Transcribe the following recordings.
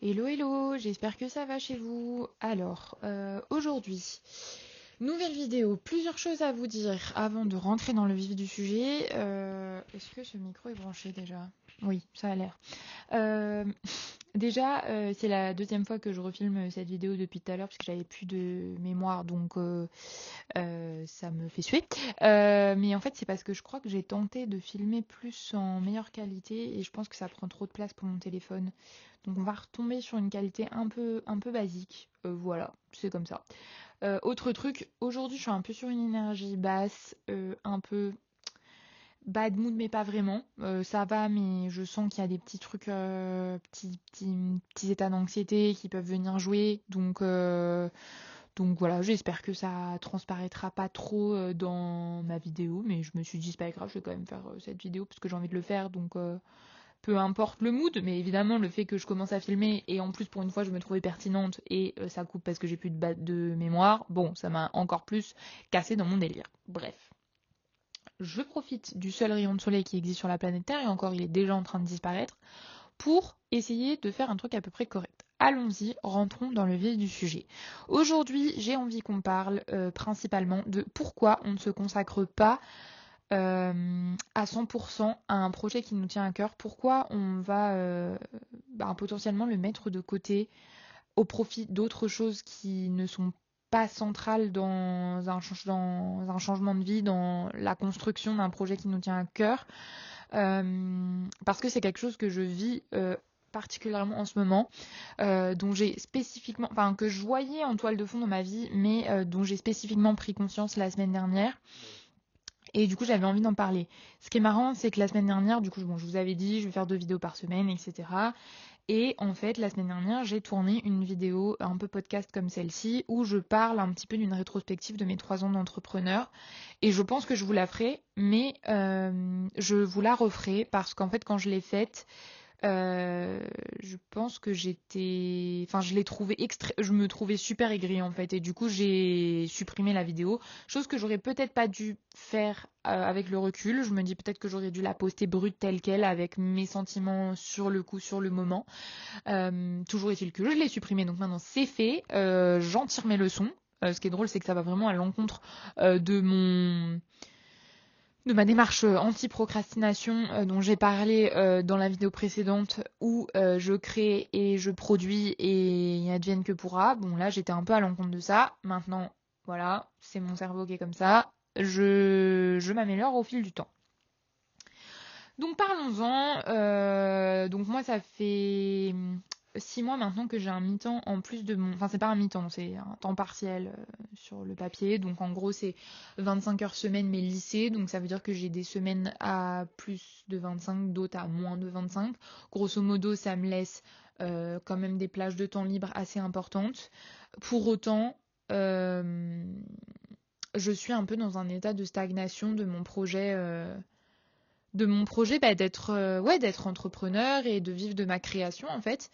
Hello, hello, j'espère que ça va chez vous. Alors, aujourd'hui, nouvelle vidéo, plusieurs choses à vous dire avant de rentrer dans le vif du sujet. Est-ce que ce micro est branché déjà? Oui, ça a l'air. Euh, Déjà, c'est la deuxième fois que je refilme cette vidéo depuis tout à l'heure parce que j'avais plus de mémoire, donc ça me fait suer. Mais en fait, c'est parce que je crois que j'ai tenté de filmer plus en meilleure qualité et je pense que ça prend trop de place pour mon téléphone. Donc on va retomber sur une qualité un peu basique. Voilà, c'est comme ça. Autre truc, aujourd'hui je suis un peu sur une énergie basse, un peu bad mood mais pas vraiment. Ça va mais je sens qu'il y a des petits trucs, petits états d'anxiété qui peuvent venir jouer. Donc voilà, j'espère que ça transparaîtra pas trop dans ma vidéo, mais je me suis dit c'est pas grave, je vais quand même faire cette vidéo parce que j'ai envie de le faire, donc peu importe le mood, mais évidemment le fait que je commence à filmer et en plus pour une fois je me trouvais pertinente et ça coupe parce que j'ai plus de mémoire, bon ça m'a encore plus cassé dans mon délire. Bref, je profite du seul rayon de soleil qui existe sur la planète Terre et encore il est déjà en train de disparaître pour essayer de faire un truc à peu près correct. Allons-y, rentrons dans le vif du sujet. Aujourd'hui, j'ai envie qu'on parle principalement de pourquoi on ne se consacre pas à 100% à un projet qui nous tient à cœur, pourquoi on va potentiellement le mettre de côté au profit d'autres choses qui ne sont pas centrales dans un changement de vie, dans la construction d'un projet qui nous tient à cœur, parce que c'est quelque chose que je vis particulièrement en ce moment, dont j'ai spécifiquement, enfin que je voyais en toile de fond dans ma vie, mais dont j'ai spécifiquement pris conscience la semaine dernière. Et du coup, j'avais envie d'en parler. Ce qui est marrant, c'est que la semaine dernière, du coup, bon, je vous avais dit, je vais faire 2 vidéos par semaine, etc. Et en fait, la semaine dernière, j'ai tourné une vidéo un peu podcast comme celle-ci, où je parle un petit peu d'une rétrospective de mes 3 ans d'entrepreneur. Et je pense que je vous la ferai, mais je vous la referai parce qu'en fait, quand je l'ai faite, euh, je pense que enfin, je l'ai trouvé je me trouvais super aigrie en fait, et du coup j'ai supprimé la vidéo, chose que j'aurais peut-être pas dû faire avec le recul. Je me dis peut-être que j'aurais dû la poster brute telle quelle avec mes sentiments sur le coup, sur le moment. Toujours est-il que je l'ai supprimée, donc maintenant c'est fait. J'en tire mes leçons. Ce qui est drôle, c'est que ça va vraiment à l'encontre de ma démarche anti-procrastination dont j'ai parlé dans la vidéo précédente où je crée et je produis et il advienne que pourra. Bon là j'étais un peu à l'encontre de ça. Maintenant voilà, c'est mon cerveau qui est comme ça. Je m'améliore au fil du temps. Donc parlons-en. Donc moi ça fait 6 mois maintenant que j'ai un mi-temps en plus de mon... Enfin c'est pas un mi-temps, c'est un temps partiel sur le papier. Donc en gros c'est 25 heures semaine mais lycée. Donc ça veut dire que j'ai des semaines à plus de 25, d'autres à moins de 25. Grosso modo ça me laisse quand même des plages de temps libre assez importantes. Pour autant... euh, je suis un peu dans un état de stagnation de mon projet d'être ouais, d'être entrepreneur et de vivre de ma création en fait.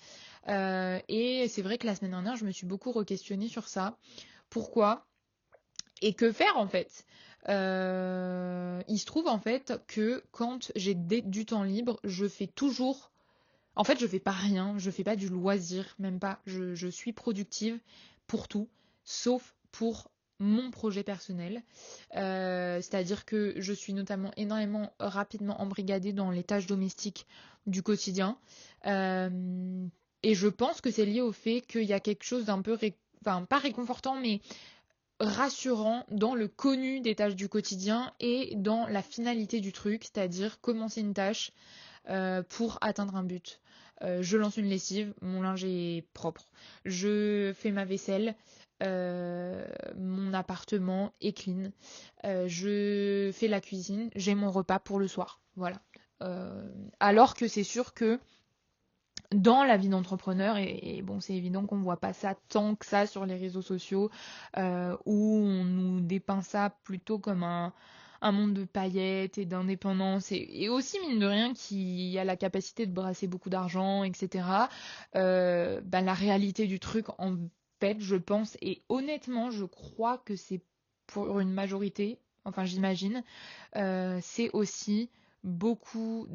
Et c'est vrai que la semaine dernière, je me suis beaucoup re-questionnée sur ça. Pourquoi et que faire en fait. Il se trouve en fait que quand j'ai du temps libre, je fais toujours... En fait, je fais pas rien, je fais pas du loisir, même pas. Je suis productive pour tout, sauf pour mon projet personnel. C'est-à-dire que je suis notamment énormément rapidement embrigadée dans les tâches domestiques du quotidien. Euh, et je pense que c'est lié au fait qu'il y a quelque chose d'un peu, enfin pas réconfortant, mais rassurant dans le connu des tâches du quotidien et dans la finalité du truc, c'est-à-dire commencer une tâche pour atteindre un but. Je lance une lessive, mon linge est propre. Je fais ma vaisselle, mon appartement est clean. Je fais la cuisine, j'ai mon repas pour le soir. Voilà. Euh, alors que c'est sûr que dans la vie d'entrepreneur, et bon, c'est évident qu'on voit pas ça tant que ça sur les réseaux sociaux, où on nous dépeint ça plutôt comme un monde de paillettes et d'indépendance, et aussi, mine de rien, qui a la capacité de brasser beaucoup d'argent, etc. La réalité du truc, en fait, je pense, et honnêtement, je crois que c'est pour une majorité, enfin j'imagine, c'est aussi beaucoup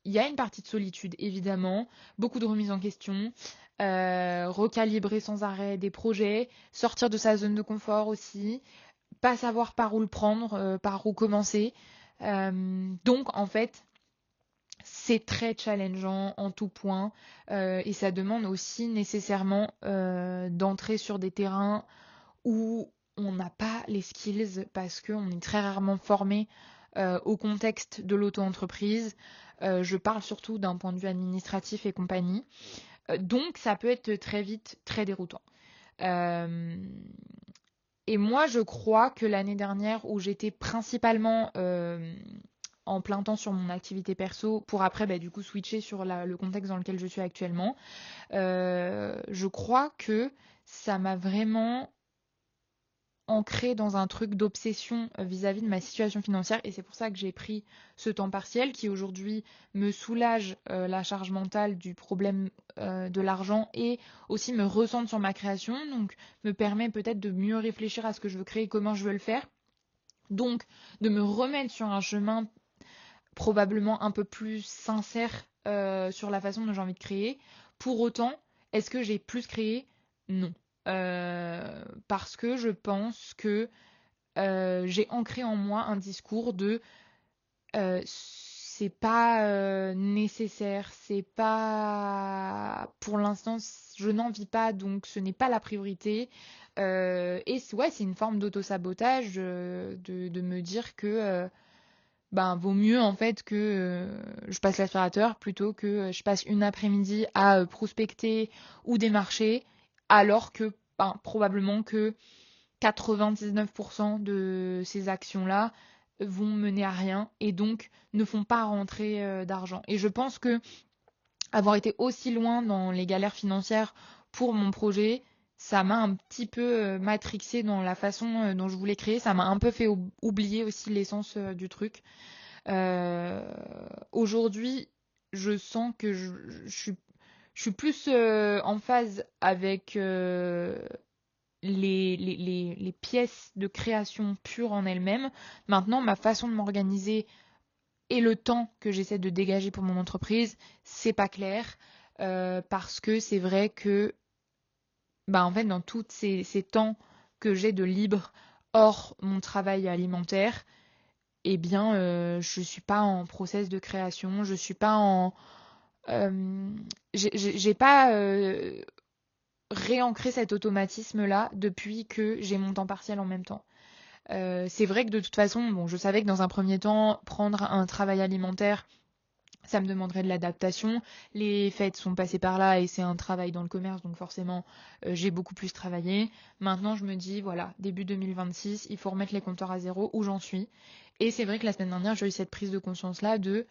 il y a une partie de solitude, évidemment, beaucoup de remise en question, recalibrer sans arrêt des projets, sortir de sa zone de confort aussi, pas savoir par où le prendre, par où commencer. Donc, en fait, c'est très challengeant en tout point et ça demande aussi nécessairement d'entrer sur des terrains où on n'a pas les skills parce qu'on est très rarement formé au contexte de l'auto-entreprise. Je parle surtout d'un point de vue administratif et compagnie. Donc ça peut être très vite très déroutant. Euh, et moi, je crois que l'année dernière, où j'étais principalement en plein temps sur mon activité perso, pour après du coup switcher sur le contexte dans lequel je suis actuellement, je crois que ça m'a vraiment ancrée dans un truc d'obsession vis-à-vis de ma situation financière et c'est pour ça que j'ai pris ce temps partiel qui aujourd'hui me soulage la charge mentale du problème de l'argent et aussi me recentre sur ma création, donc me permet peut-être de mieux réfléchir à ce que je veux créer, comment je veux le faire, donc de me remettre sur un chemin probablement un peu plus sincère sur la façon dont j'ai envie de créer. Pour autant, est-ce que j'ai plus créé? Non. Parce que je pense que j'ai ancré en moi un discours de c'est pas nécessaire, c'est pas pour l'instant je n'en vis pas donc ce n'est pas la priorité. Et ouais, c'est une forme d'auto-sabotage de me dire que vaut mieux en fait que je passe l'aspirateur plutôt que je passe une après-midi à prospecter ou démarcher, alors que probablement que 99% de ces actions-là vont mener à rien et donc ne font pas rentrer d'argent. Et je pense que avoir été aussi loin dans les galères financières pour mon projet, ça m'a un petit peu matrixé dans la façon dont je voulais créer. Ça m'a un peu fait oublier aussi l'essence du truc. Euh, Aujourd'hui, je sens que je suis plus en phase avec les pièces de création pures en elles-mêmes. Maintenant, ma façon de m'organiser et le temps que j'essaie de dégager pour mon entreprise, c'est pas clair. Parce que c'est vrai que en fait, dans tous ces temps que j'ai de libre hors mon travail alimentaire, eh bien, je suis pas en process de création, je suis pas en, j'ai pas réancré cet automatisme-là depuis que j'ai mon temps partiel en même temps. C'est vrai que de toute façon, bon, je savais que dans un premier temps, prendre un travail alimentaire, ça me demanderait de l'adaptation. Les fêtes sont passées par là et c'est un travail dans le commerce, donc forcément, j'ai beaucoup plus travaillé. Maintenant, je me dis, voilà, début 2026, il faut remettre les compteurs à zéro où j'en suis. Et c'est vrai que la semaine dernière, j'ai eu cette prise de conscience-là de,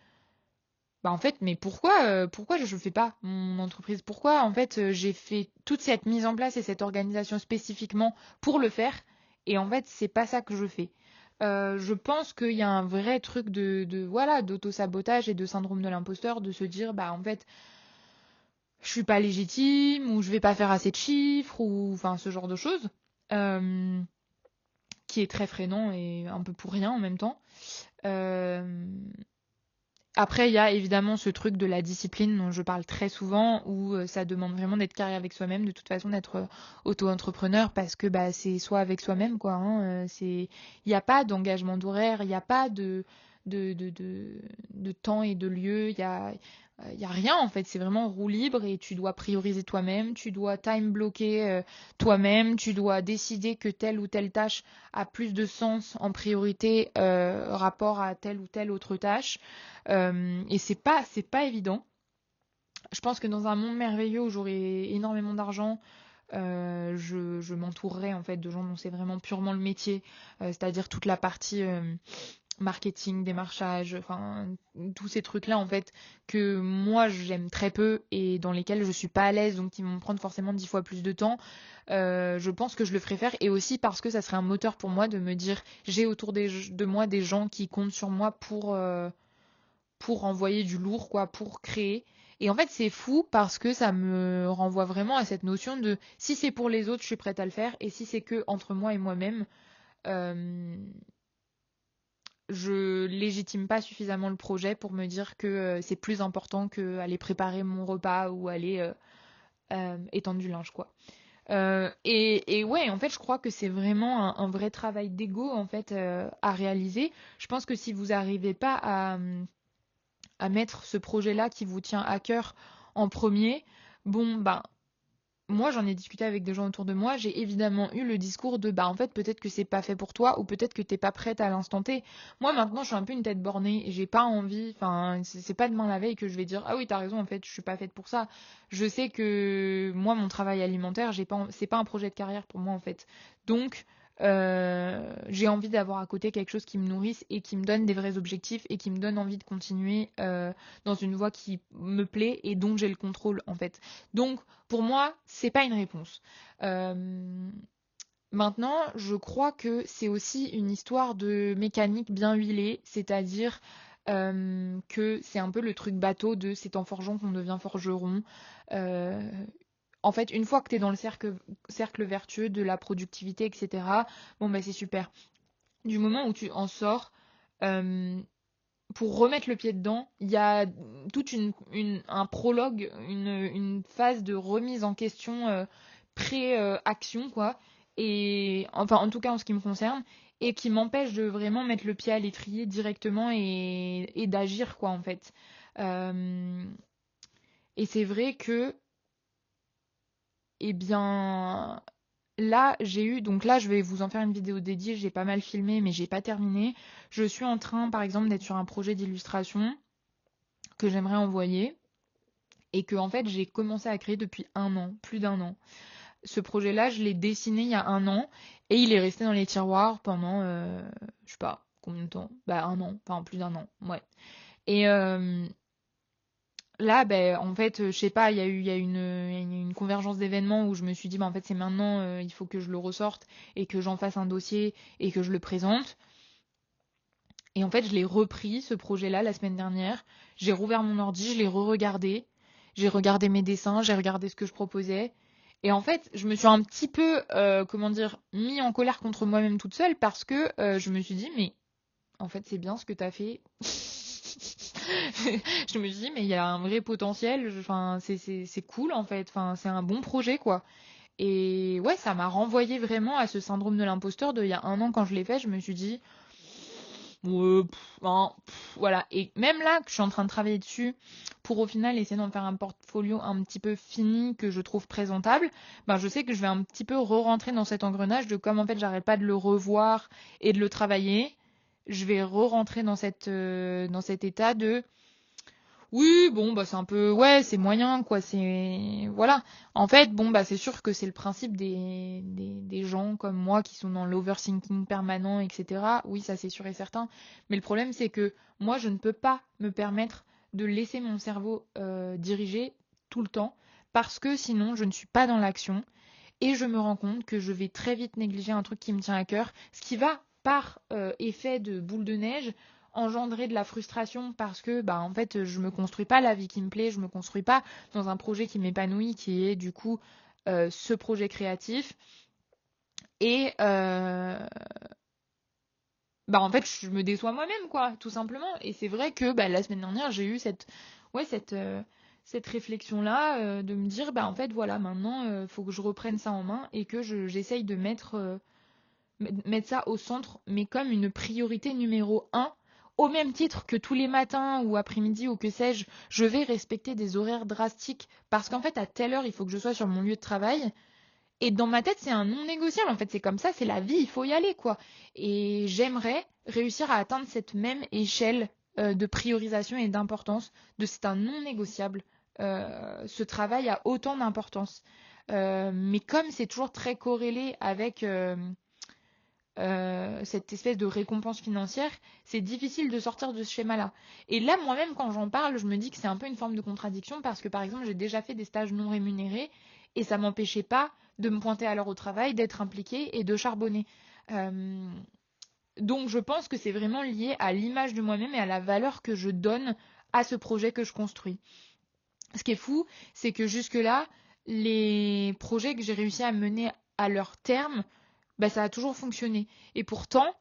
en fait, mais pourquoi je ne fais pas mon entreprise? Pourquoi, en fait, j'ai fait toute cette mise en place et cette organisation spécifiquement pour le faire? Et en fait, c'est pas ça que je fais. Je pense qu'il y a un vrai truc voilà, d'auto-sabotage et de syndrome de l'imposteur, de se dire, en fait, je suis pas légitime, ou je vais pas faire assez de chiffres, ou enfin, ce genre de choses, euh, qui est très freinant et un peu pour rien en même temps. Euh, Après, il y a évidemment ce truc de la discipline dont je parle très souvent, où ça demande vraiment d'être carré avec soi-même, de toute façon d'être auto-entrepreneur, parce que c'est soi avec soi-même, quoi. Il n'y a pas d'engagement d'horaire, il n'y a pas de temps et de lieu, il y a rien en fait. C'est vraiment roue libre et tu dois prioriser toi-même, tu dois time bloquer toi-même, tu dois décider que telle ou telle tâche a plus de sens en priorité rapport à telle ou telle autre tâche. Et c'est pas évident. Je pense que dans un monde merveilleux où j'aurais énormément d'argent, je m'entourerais en fait de gens dont c'est vraiment purement le métier, c'est-à-dire toute la partie marketing, démarchage, enfin tous ces trucs-là en fait que moi j'aime très peu et dans lesquels je suis pas à l'aise, donc qui vont me prendre forcément 10 fois plus de temps. Je pense que je le ferais faire et aussi parce que ça serait un moteur pour moi de me dire j'ai autour de moi des gens qui comptent sur moi pour envoyer du lourd, quoi, pour créer. Et en fait, c'est fou parce que ça me renvoie vraiment à cette notion de si c'est pour les autres, je suis prête à le faire, et si c'est que entre moi et moi-même, euh, je légitime pas suffisamment le projet pour me dire que c'est plus important que aller préparer mon repas ou aller étendre du linge, quoi. Et ouais, en fait, je crois que c'est vraiment un vrai travail d'ego en fait à réaliser. Je pense que si vous n'arrivez pas à mettre ce projet-là qui vous tient à cœur en premier, bon, ben, moi, j'en ai discuté avec des gens autour de moi, j'ai évidemment eu le discours de bah en fait peut-être que c'est pas fait pour toi ou peut-être que t'es pas prête à l'instant T. Moi maintenant je suis un peu une tête bornée et j'ai pas envie, enfin c'est pas demain la veille que je vais dire ah oui t'as raison en fait je suis pas faite pour ça. Je sais que moi mon travail alimentaire c'est pas un projet de carrière pour moi en fait. Donc j'ai envie d'avoir à côté quelque chose qui me nourrisse et qui me donne des vrais objectifs et qui me donne envie de continuer dans une voie qui me plaît et dont j'ai le contrôle en fait. Donc pour moi, c'est pas une réponse. Euh, Maintenant, je crois que c'est aussi une histoire de mécanique bien huilée, c'est-à-dire que c'est un peu le truc bateau de c'est en forgeant qu'on devient forgeron. Euh, En fait, une fois que tu es dans le cercle vertueux de la productivité, etc., bon, bah c'est super. Du moment où tu en sors, euh, pour remettre le pied dedans, il y a toute un prologue, une phase de remise en question pré-action, quoi. Et enfin, en tout cas en ce qui me concerne, et qui m'empêche de vraiment mettre le pied à l'étrier directement et d'agir, quoi, en fait. Euh, et c'est vrai que, eh bien, là, donc là, je vais vous en faire une vidéo dédiée, j'ai pas mal filmé, mais j'ai pas terminé. Je suis en train, par exemple, d'être sur un projet d'illustration que j'aimerais envoyer et que en fait j'ai commencé à créer depuis un an, plus d'un an. Ce projet-là, je l'ai dessiné il y a un an et il est resté dans les tiroirs pendant, je sais pas combien de temps, bah un an, enfin plus d'un an, ouais. Et là, ben en fait, je sais pas, il y a une convergence d'événements où je me suis dit, bah en fait c'est maintenant, il faut que je le ressorte et que j'en fasse un dossier et que je le présente. Et en fait, je l'ai repris, ce projet-là, la semaine dernière. J'ai rouvert mon ordi, je l'ai re-regardé. J'ai regardé mes dessins, j'ai regardé ce que je proposais. Et en fait, je me suis un petit peu, comment dire, mis en colère contre moi-même toute seule parce que je me suis dit, mais en fait, c'est bien ce que t'as fait. Je me suis dit, mais il y a un vrai potentiel. Enfin, c'est cool en fait. Enfin, c'est un bon projet quoi. Et ouais, ça m'a renvoyé vraiment à ce syndrome de l'imposteur de il y a un an quand je l'ai fait. Je me suis dit, ouais, hein, voilà. Et même là, que je suis en train de travailler dessus, pour au final essayer d'en faire un portfolio un petit peu fini que je trouve présentable, ben je sais que je vais un petit peu re-rentrer dans cet engrenage de comme en fait j'arrête pas de le revoir et de le travailler, je vais re-rentrer dans cet état de oui, bon, bah c'est un peu, ouais, c'est moyen, quoi, c'est, voilà. En fait, bon, bah c'est sûr que c'est le principe des gens comme moi qui sont dans l'overthinking permanent, etc. Oui, ça c'est sûr et certain. Mais le problème, c'est que moi, je ne peux pas me permettre de laisser mon cerveau diriger tout le temps parce que sinon, je ne suis pas dans l'action et je me rends compte que je vais très vite négliger un truc qui me tient à cœur, ce qui va, par effet de boule de neige, engendrer de la frustration parce que bah en fait je me construis pas la vie qui me plaît, je me construis pas dans un projet qui m'épanouit, qui est du coup ce projet créatif. Et bah en fait je me déçois moi-même quoi, tout simplement. Et c'est vrai que bah, la semaine dernière j'ai eu cette réflexion là de me dire bah en fait voilà maintenant faut que je reprenne ça en main et que j'essaye de mettre ça au centre, mais comme une priorité numéro un, au même titre que tous les matins ou après-midi ou que sais-je, je vais respecter des horaires drastiques parce qu'en fait à telle heure il faut que je sois sur mon lieu de travail. Et dans ma tête c'est un non négociable, en fait c'est comme ça, c'est la vie, il faut y aller quoi. Et j'aimerais réussir à atteindre cette même échelle de priorisation et d'importance, de c'est un non négociable. Ce travail a autant d'importance. Mais comme c'est toujours très corrélé avec cette espèce de récompense financière, c'est difficile de sortir de ce schéma-là. Et là, moi-même, quand j'en parle, je me dis que c'est un peu une forme de contradiction parce que, par exemple, j'ai déjà fait des stages non rémunérés et ça m'empêchait pas de me pointer à l'heure au travail, d'être impliquée et de charbonner. Euh, donc, je pense que c'est vraiment lié à l'image de moi-même et à la valeur que je donne à ce projet que je construis. Ce qui est fou, c'est que jusque-là, les projets que j'ai réussi à mener à leur terme, bah, ça a toujours fonctionné. Et pourtant,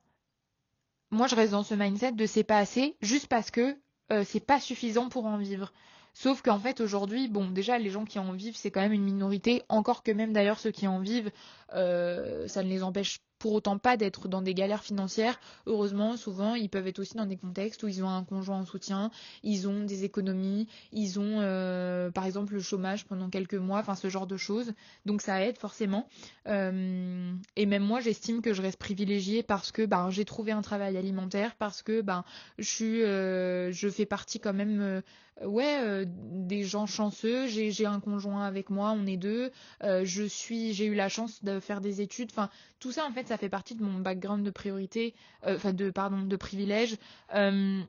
moi je reste dans ce mindset de c'est pas assez, juste parce que c'est pas suffisant pour en vivre. Sauf qu'en fait aujourd'hui, bon déjà les gens qui en vivent c'est quand même une minorité, encore que même d'ailleurs ceux qui en vivent, ça ne les empêche pour autant pas d'être dans des galères financières. Heureusement, souvent ils peuvent être aussi dans des contextes où ils ont un conjoint en soutien, ils ont des économies, ils ont par exemple le chômage pendant quelques mois, enfin ce genre de choses. Donc ça aide forcément. Et même moi, j'estime que je reste privilégiée parce que ben, j'ai trouvé un travail alimentaire, parce que ben, je fais partie quand même des gens chanceux. J'ai un conjoint avec moi, on est deux. J'ai eu la chance de faire des études. Enfin, tout ça, en fait, ça fait partie de mon background de priorité, pardon, de privilège. Euh,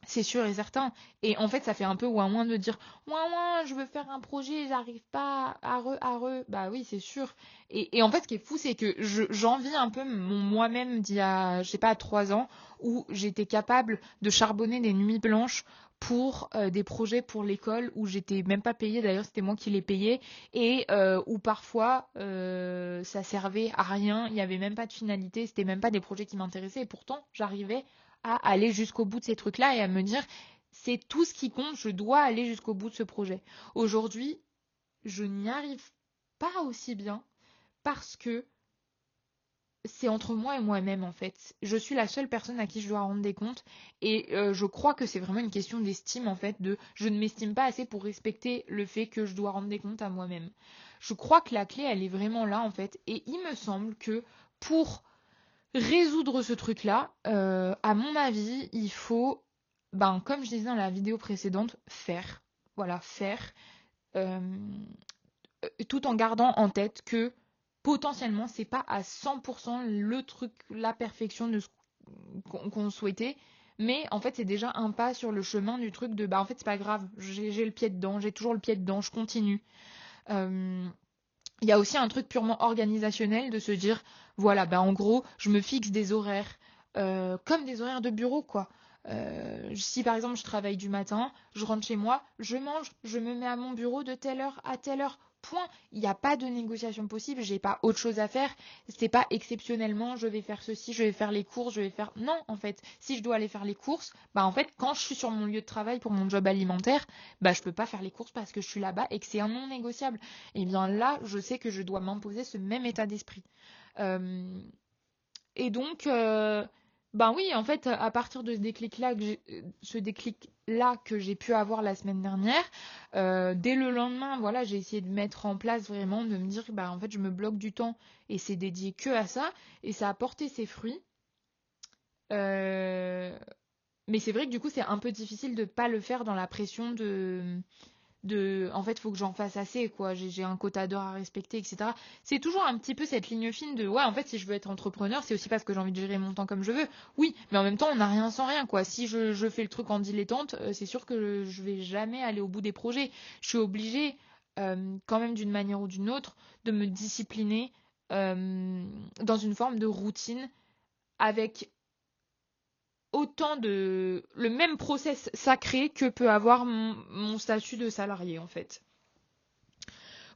c'est sûr et certain. Et en fait, ça fait un peu ouin de dire ouin ouin, je veux faire un projet, j'arrive pas, à re. Bah oui, c'est sûr. Et en fait, ce qui est fou, c'est que j'envie un peu mon moi-même d'il y a, je sais pas, 3 ans, où j'étais capable de charbonner des nuits blanches pour des projets pour l'école où j'étais même pas payée, d'ailleurs c'était moi qui les payais, et où parfois ça servait à rien, il n'y avait même pas de finalité, c'était même pas des projets qui m'intéressaient, et pourtant j'arrivais à aller jusqu'au bout de ces trucs-là et à me dire, c'est tout ce qui compte, je dois aller jusqu'au bout de ce projet. Aujourd'hui, je n'y arrive pas aussi bien parce que c'est entre moi et moi-même en fait. Je suis la seule personne à qui je dois rendre des comptes et je crois que c'est vraiment une question d'estime en fait, de je ne m'estime pas assez pour respecter le fait que je dois rendre des comptes à moi-même. Je crois que la clé elle est vraiment là en fait et il me semble que pour résoudre ce truc-là, à mon avis, il faut, ben, comme je disais dans la vidéo précédente, faire. Voilà, faire. euh, Tout en gardant en tête que potentiellement, c'est pas à 100% le truc, la perfection de ce qu'on souhaitait. Mais en fait, c'est déjà un pas sur le chemin du truc de bah en fait, c'est pas grave, j'ai le pied dedans, j'ai toujours le pied dedans, je continue. Euh, il y a aussi un truc purement organisationnel de se dire, voilà, ben en gros, je me fixe des horaires, comme des horaires de bureau, quoi. Si par exemple je travaille du matin, je rentre chez moi, je mange, je me mets à mon bureau de telle heure à telle heure. Point. Il n'y a pas de négociation possible, j'ai pas autre chose à faire. C'est pas exceptionnellement je vais faire ceci, je vais faire les courses, je vais faire. Non, en fait, si je dois aller faire les courses, bah en fait, quand je suis sur mon lieu de travail pour mon job alimentaire, bah je peux pas faire les courses parce que je suis là-bas et que c'est un non négociable. Et bien là, je sais que je dois m'imposer ce même état d'esprit. Euh, et donc, ben oui, en fait, à partir de ce déclic-là que j'ai pu avoir la semaine dernière, dès le lendemain, voilà, j'ai essayé de mettre en place vraiment, de me dire, bah en fait, je me bloque du temps et c'est dédié que à ça, et ça a porté ses fruits. Euh, mais c'est vrai que du coup, c'est un peu difficile de pas le faire dans la pression en fait faut que j'en fasse assez quoi, j'ai un quota d'heures à respecter, etc. C'est toujours un petit peu cette ligne fine de ouais, en fait si je veux être entrepreneur c'est aussi parce que j'ai envie de gérer mon temps comme je veux, oui, mais en même temps on n'a rien sans rien quoi. Si je fais le truc en dilettante, c'est sûr que je vais jamais aller au bout des projets. Je suis obligée quand même d'une manière ou d'une autre de me discipliner dans une forme de routine avec autant de le même process sacré que peut avoir mon statut de salarié en fait.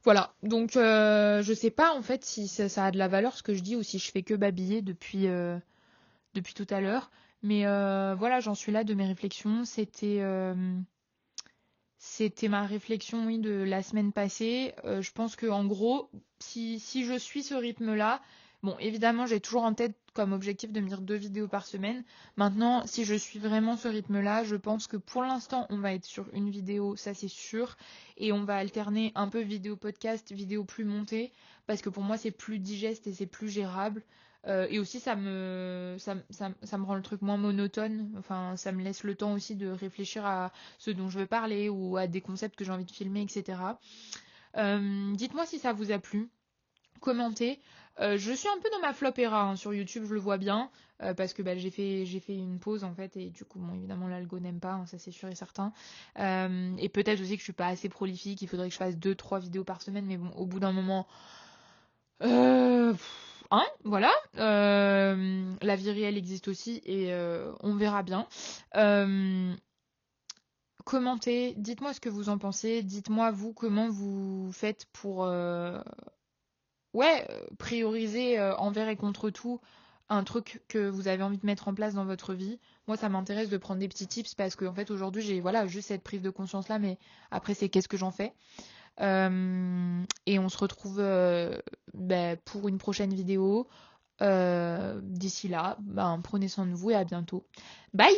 Voilà, donc je sais pas en fait si ça a de la valeur ce que je dis ou si je fais que babiller depuis tout à l'heure. Mais voilà, j'en suis là de mes réflexions. C'était ma réflexion, oui, de la semaine passée. Je pense que en gros, si je suis ce rythme-là, bon, évidemment, j'ai toujours en tête comme objectif de me dire 2 vidéos par semaine. Maintenant, si je suis vraiment ce rythme-là, je pense que pour l'instant, on va être sur une vidéo, ça c'est sûr, et on va alterner un peu vidéo podcast, vidéo plus montée, parce que pour moi, c'est plus digeste et c'est plus gérable. Et aussi, ça me rend le truc moins monotone. Enfin, ça me laisse le temps aussi de réfléchir à ce dont je veux parler ou à des concepts que j'ai envie de filmer, etc. Dites-moi si ça vous a plu. Commentez. Je suis un peu dans ma flop era hein, sur YouTube, je le vois bien, parce que bah, j'ai fait une pause en fait, et du coup, bon, évidemment, l'algo n'aime pas, hein, ça c'est sûr et certain. Et peut-être aussi que je suis pas assez prolifique, il faudrait que je fasse 2-3 vidéos par semaine, mais bon, au bout d'un moment, hein, voilà. La vie réelle existe aussi et on verra bien. Euh, Commentez, dites-moi ce que vous en pensez, dites-moi vous comment vous faites pour ouais, prioriser envers et contre tout un truc que vous avez envie de mettre en place dans votre vie. Moi, ça m'intéresse de prendre des petits tips parce qu'en fait, aujourd'hui, j'ai voilà, juste cette prise de conscience-là, mais après, c'est qu'est-ce que j'en fais. Et on se retrouve pour une prochaine vidéo. D'ici là, prenez soin de vous et à bientôt. Bye!